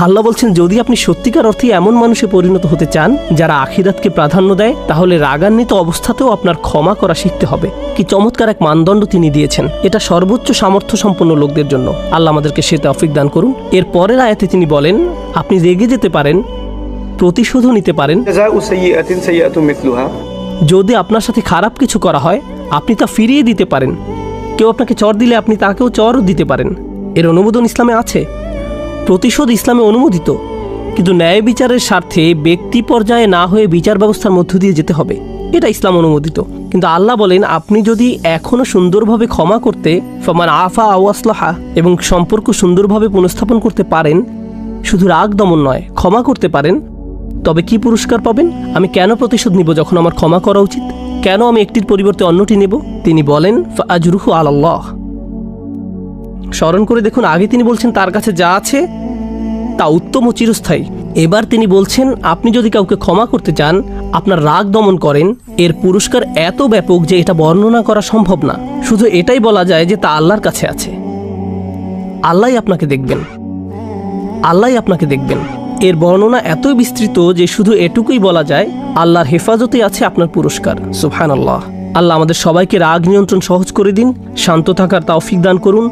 আল্লাহ বলছেন, যদি আপনি সত্যিকার অর্থে এমন মানুষে পরিণত হতে চান যারা আখিরাতকে প্রাধান্য দেয়, তাহলে রাগান্বিত অবস্থাতেও আপনার ক্ষমা করা শিখতে হবে। কি চমৎকার এক মানদণ্ড তিনি দিয়েছেন! এটা সর্বোচ্চ সামর্থ্য সম্পন্ন লোকদের জন্য। আল্লাহ আমাদেরকে সে তৌফিক দান করুন। এর পরের আয়াতে তিনি বলেন, আপনি রেগে যেতে পারেন, প্রতিশোধও নিতে পারেন। যদি আপনার সাথে খারাপ কিছু করা হয়, আপনি তা ফিরিয়ে দিতে পারেন। কেউ আপনাকে চর দিলে আপনি তাকেও চরও দিতে পারেন। এর অনুমোদন ইসলামে আছে। প্রতিশোধ ইসলামে অনুমোদিত, কিন্তু ন্যায় বিচারের স্বার্থে ব্যক্তি পর্যায়ে না হয়ে বিচার ব্যবস্থার মধ্য দিয়ে যেতে হবে। এটা ইসলাম অনুমোদিত। কিন্তু আল্লাহ বলেন, আপনি যদি এখনও সুন্দরভাবে ক্ষমা করতে, ফামান আফা আও আসলাহা, এবং সম্পর্ক সুন্দরভাবে পুনঃস্থাপন করতে পারেন, শুধু রাগ দমন নয়, ক্ষমা করতে পারেন, তবে কি পুরস্কার পাবেন? আমি কেন প্রতিশোধ নিব যখন আমার ক্ষমা করা উচিত? কেন আমি একটির পরিবর্তে অন্যটি নেব? তিনি বলেন, ফাআজরুহু আলাল্লাহ। স্মরণ করে দেখুন, আগে তিনি বলছেন তার কাছে যা আছে তা উত্তম ও চিরস্থায়ী। এবার তিনি বলছেন, আপনি যদি কাউকে ক্ষমা করতে চান, আপনার রাগ দমন করেন, এর পুরস্কার এত ব্যাপক যে এটা বর্ণনা করা সম্ভব না। শুধু এটাই বলা যায় যে তা আল্লাহর কাছে আছে। আল্লাহই আপনাকে দেখবেন, আল্লাহই আপনাকে দেখবেন। এর বর্ণনা এতই বিস্তৃত যে শুধু এটুকুই বলা যায়, আল্লাহর হেফাজতে আছে আপনার পুরস্কার। সুবহানাল্লাহ। আল্লাহ আমাদের সবাইকে রাগ নিয়ন্ত্রণ সহজ করে দিন, শান্ত থাকার তৌফিক দান করুন।